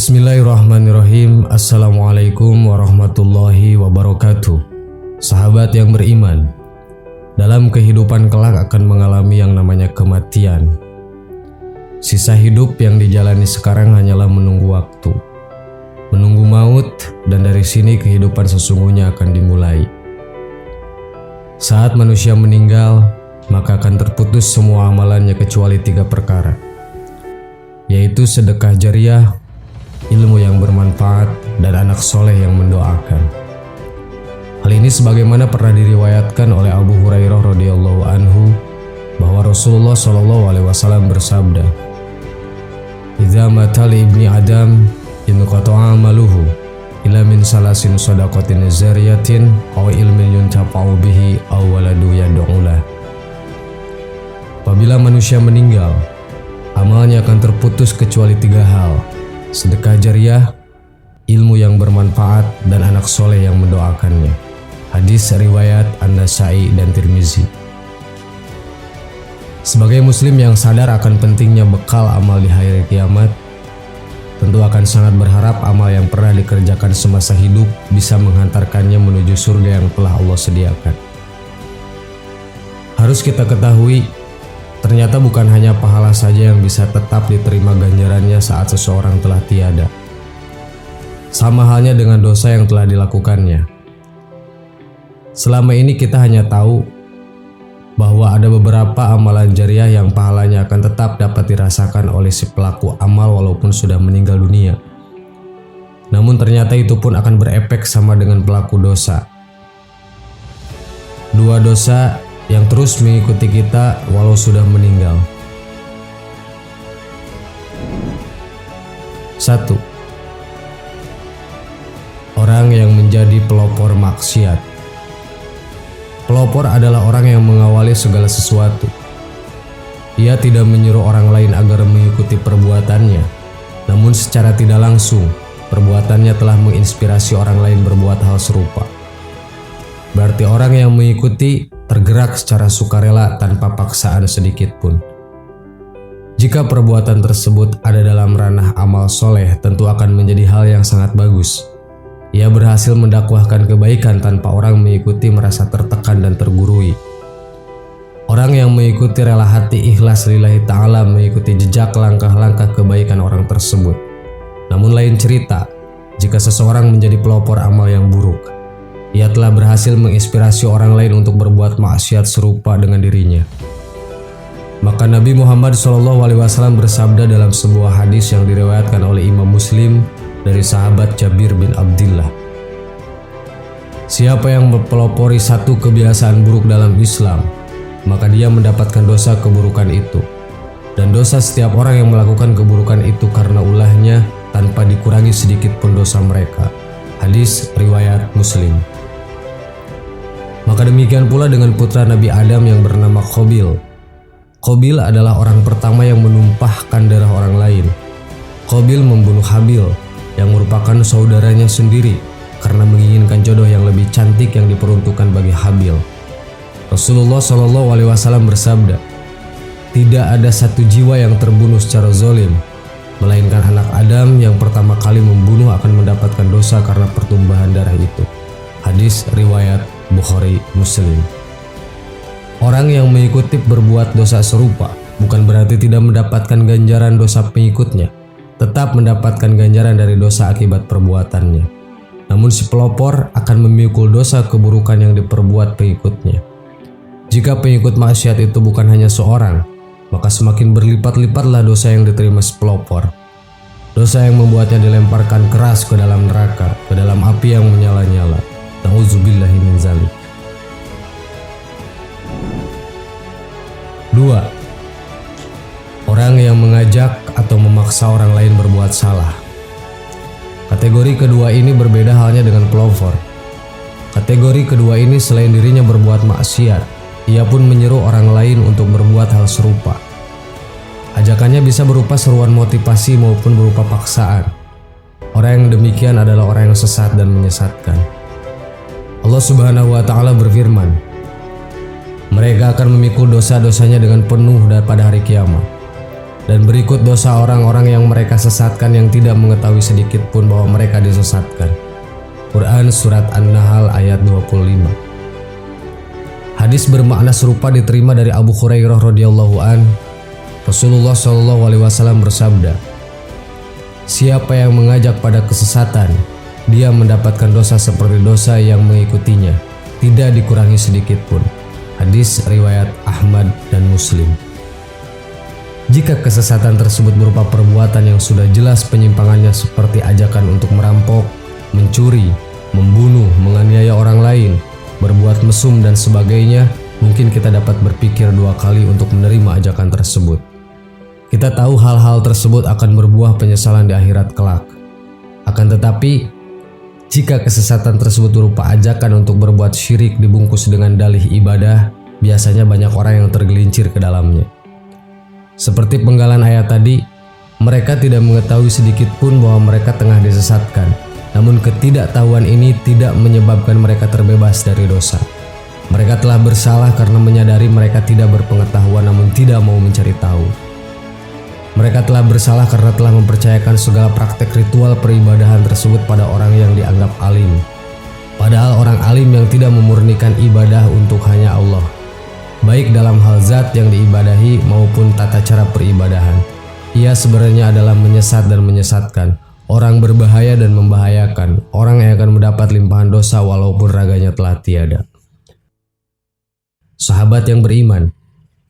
Bismillahirrahmanirrahim. Assalamualaikum warahmatullahi wabarakatuh. Sahabat yang beriman, dalam kehidupan kelak akan mengalami yang namanya kematian. Sisa hidup yang dijalani sekarang hanyalah menunggu waktu, menunggu maut, dan dari sini kehidupan sesungguhnya akan dimulai. Saat manusia meninggal, maka akan terputus semua amalannya kecuali 3 perkara, yaitu sedekah jariah, ilmu yang bermanfaat, dan anak soleh yang mendoakan. Hal ini sebagaimana pernah diriwayatkan oleh Abu Hurairah radhiyallahu anhu bahwa Rasulullah SAW bersabda, "Idza mata li ibni Adam inqata'a amaluhu ila min salasin shadaqatin zariyatin aw ilmin yuntafa'u bihi aw waladu yad'u lah." Apabila manusia meninggal, amalnya akan terputus kecuali 3 hal: sedekah jariah, ilmu yang bermanfaat, dan anak soleh yang mendoakannya. Hadis riwayat An-Nasa'i dan Tirmizi. Sebagai muslim yang sadar akan pentingnya bekal amal di hari kiamat, tentu akan sangat berharap amal yang pernah dikerjakan semasa hidup bisa menghantarkannya menuju surga yang telah Allah sediakan. Harus kita ketahui, ternyata bukan hanya pahala saja yang bisa tetap diterima ganjarannya saat seseorang telah tiada. Sama halnya dengan dosa yang telah dilakukannya. Selama ini kita hanya tahu bahwa ada beberapa amalan jariah yang pahalanya akan tetap dapat dirasakan oleh si pelaku amal walaupun sudah meninggal dunia. Namun ternyata itu pun akan berefek sama dengan pelaku dosa. 2 dosa yang terus mengikuti kita walau sudah meninggal. 1. Orang yang menjadi pelopor maksiat. Pelopor adalah orang yang mengawali segala sesuatu. Ia tidak menyuruh orang lain agar mengikuti perbuatannya, namun secara tidak langsung perbuatannya telah menginspirasi orang lain berbuat hal serupa. Berarti orang yang mengikuti tergerak secara sukarela tanpa paksaan sedikit pun. Jika perbuatan tersebut ada dalam ranah amal soleh, tentu akan menjadi hal yang sangat bagus. Ia berhasil mendakwahkan kebaikan tanpa orang mengikuti merasa tertekan dan tergurui. Orang yang mengikuti rela hati ikhlas lillahi ta'ala mengikuti jejak langkah-langkah kebaikan orang tersebut. Namun lain cerita, jika seseorang menjadi pelopor amal yang buruk, ia telah berhasil menginspirasi orang lain untuk berbuat maksiat serupa dengan dirinya. Maka Nabi Muhammad SAW bersabda dalam sebuah hadis yang diriwayatkan oleh Imam Muslim dari sahabat Jabir bin Abdillah, "Siapa yang mempelopori satu kebiasaan buruk dalam Islam, maka dia mendapatkan dosa keburukan itu. Dan dosa setiap orang yang melakukan keburukan itu karena ulahnya tanpa dikurangi sedikit pun dosa mereka." Hadis riwayat Muslim. Maka demikian pula dengan putra Nabi Adam yang bernama Qabil. Qabil adalah orang pertama yang menumpahkan darah orang lain. Qabil membunuh Habil yang merupakan saudaranya sendiri karena menginginkan jodoh yang lebih cantik yang diperuntukkan bagi Habil. Rasulullah SAW bersabda, "Tidak ada satu jiwa yang terbunuh secara zalim, melainkan anak Adam yang pertama kali membunuh akan mendapatkan dosa karena pertumbuhan darah itu." Hadis riwayat Bukhari Muslim. Orang yang mengikuti berbuat dosa serupa bukan berarti tidak mendapatkan ganjaran dosa pengikutnya, tetap mendapatkan ganjaran dari dosa akibat perbuatannya. Namun si pelopor akan memikul dosa keburukan yang diperbuat pengikutnya. Jika pengikut maksiat itu bukan hanya seorang, maka semakin berlipat-lipatlah dosa yang diterima si pelopor. Dosa yang membuatnya dilemparkan keras ke dalam neraka, ke dalam api yang menyala-nyala. Na'udzubillahi min zalik. 2. Orang yang mengajak atau memaksa orang lain berbuat salah. Kategori kedua ini berbeda halnya dengan pelopor. Kategori kedua ini selain dirinya berbuat maksiat, ia pun menyeru orang lain untuk berbuat hal serupa. Ajakannya bisa berupa seruan motivasi maupun berupa paksaan. Orang yang demikian adalah orang yang sesat dan menyesatkan. Allah Subhanahu wa Ta'ala berfirman, "Mereka akan memikul dosa-dosanya dengan penuh pada hari kiamat. Dan berikut dosa orang-orang yang mereka sesatkan yang tidak mengetahui sedikit pun bahwa mereka disesatkan. Quran Surat An-Nahl ayat 25. Hadis bermakna serupa diterima dari Abu Hurairah radhiyallahu an. Rasulullah shallallahu alaihi wasallam bersabda, "Siapa yang mengajak pada kesesatan, dia mendapatkan dosa seperti dosa yang mengikutinya, tidak dikurangi sedikit pun." Hadis riwayat Ahmad dan Muslim. Jika kesesatan tersebut berupa perbuatan yang sudah jelas penyimpangannya seperti ajakan untuk merampok, mencuri, membunuh, menganiaya orang lain, berbuat mesum dan sebagainya, mungkin kita dapat berpikir dua kali untuk menerima ajakan tersebut. Kita tahu hal-hal tersebut akan berbuah penyesalan di akhirat kelak. Akan tetapi, jika kesesatan tersebut berupa ajakan untuk berbuat syirik dibungkus dengan dalih ibadah, biasanya banyak orang yang tergelincir ke dalamnya. Seperti penggalan ayat tadi, mereka tidak mengetahui sedikit pun bahwa mereka tengah disesatkan. Namun ketidaktahuan ini tidak menyebabkan mereka terbebas dari dosa. Mereka telah bersalah karena menyadari mereka tidak berpengetahuan namun tidak mau mencari tahu. Mereka telah bersalah karena telah mempercayakan segala praktek ritual peribadahan tersebut pada orang yang dianggap alim. Padahal orang alim yang tidak memurnikan ibadah untuk hanya Allah, baik dalam hal zat yang diibadahi maupun tata cara peribadahan. Ia sebenarnya adalah menyesat dan menyesatkan, orang berbahaya dan membahayakan, orang yang akan mendapat limpahan dosa walaupun raganya telah tiada. Sahabat yang beriman,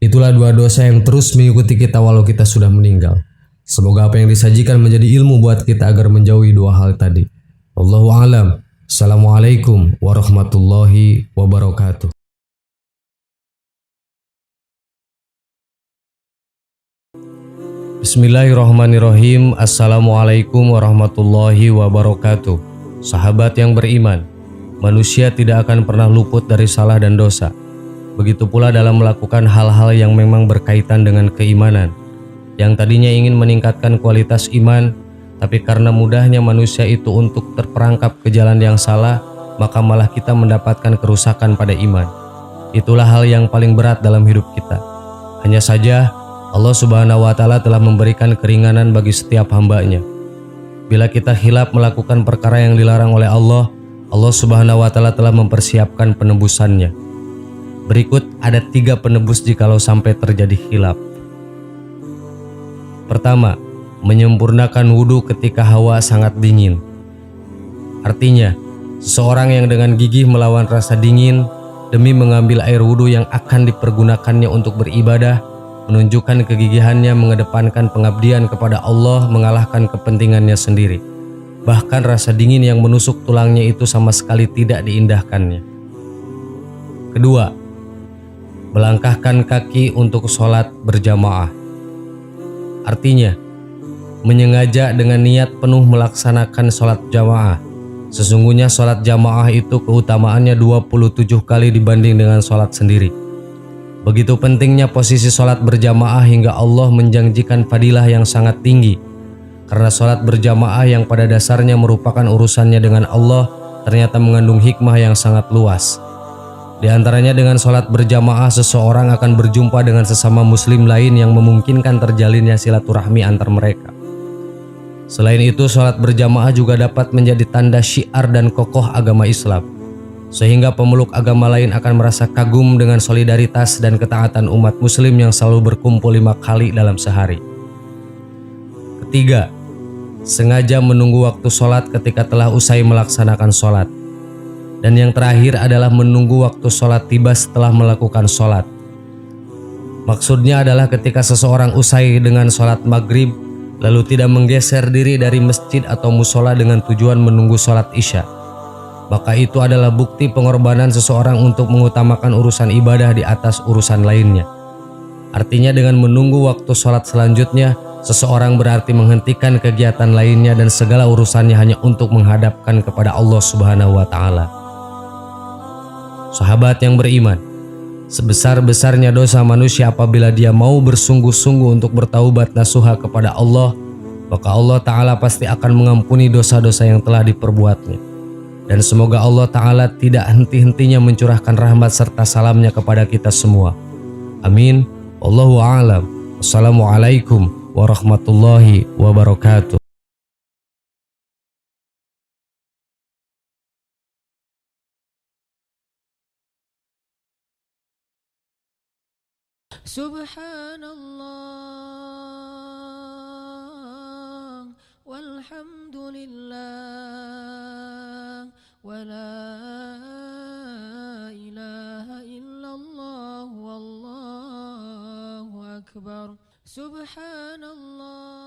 itulah dua dosa yang terus mengikuti kita walau kita sudah meninggal. Semoga apa yang disajikan menjadi ilmu buat kita agar menjauhi dua hal tadi. Wallahu a'lam. Assalamualaikum warahmatullahi wabarakatuh. Bismillahirrahmanirrahim. Assalamualaikum warahmatullahi wabarakatuh. Sahabat yang beriman, manusia tidak akan pernah luput dari salah dan dosa. Begitu pula dalam melakukan hal-hal yang memang berkaitan dengan keimanan, yang tadinya ingin meningkatkan kualitas iman, tapi karena mudahnya manusia itu untuk terperangkap ke jalan yang salah, maka malah kita mendapatkan kerusakan pada iman. Itulah hal yang paling berat dalam hidup kita. Hanya saja Allah Subhanahu wa Ta'ala telah memberikan keringanan bagi setiap hambanya. Bila kita khilaf melakukan perkara yang dilarang oleh Allah, Allah Subhanahu wa Ta'ala telah mempersiapkan penebusannya. Berikut ada 3 penebus jikalau sampai terjadi khilaf. Pertama, menyempurnakan wudhu ketika hawa sangat dingin. Artinya, seseorang yang dengan gigih melawan rasa dingin demi mengambil air wudhu yang akan dipergunakannya untuk beribadah, menunjukkan kegigihannya mengedepankan pengabdian kepada Allah mengalahkan kepentingannya sendiri. Bahkan rasa dingin yang menusuk tulangnya itu sama sekali tidak diindahkannya. Kedua, melangkahkan kaki untuk sholat berjamaah. Artinya, menyengaja dengan niat penuh melaksanakan sholat jamaah. Sesungguhnya sholat jamaah itu keutamaannya 27 kali dibanding dengan sholat sendiri. Begitu pentingnya posisi sholat berjamaah hingga Allah menjanjikan fadilah yang sangat tinggi. Karena sholat berjamaah yang pada dasarnya merupakan urusannya dengan Allah ternyata mengandung hikmah yang sangat luas. Di antaranya dengan sholat berjamaah seseorang akan berjumpa dengan sesama muslim lain yang memungkinkan terjalinnya silaturahmi antar mereka. Selain itu, sholat berjamaah juga dapat menjadi tanda syiar dan kokoh agama Islam, sehingga pemeluk agama lain akan merasa kagum dengan solidaritas dan ketaatan umat muslim yang selalu berkumpul 5 kali dalam sehari. Ketiga, sengaja menunggu waktu sholat ketika telah usai melaksanakan sholat. Dan yang terakhir adalah menunggu waktu sholat tiba setelah melakukan sholat. Maksudnya adalah ketika seseorang usai dengan sholat maghrib, lalu tidak menggeser diri dari masjid atau musola dengan tujuan menunggu sholat isya, maka itu adalah bukti pengorbanan seseorang untuk mengutamakan urusan ibadah di atas urusan lainnya. Artinya dengan menunggu waktu sholat selanjutnya, seseorang berarti menghentikan kegiatan lainnya dan segala urusannya hanya untuk menghadapkan kepada Allah Subhanahu wa Ta'ala. Sahabat yang beriman, sebesar-besarnya dosa manusia apabila dia mau bersungguh-sungguh untuk bertaubat nasuha kepada Allah, maka Allah Ta'ala pasti akan mengampuni dosa-dosa yang telah diperbuatnya. Dan semoga Allah Ta'ala tidak henti-hentinya mencurahkan rahmat serta salamnya kepada kita semua. Amin. Wallahu a'lam. Wassalamualaikum warahmatullahi wabarakatuh. Subhanallah walhamdulillah wala ilaha illallah wallahu akbar. Subhanallah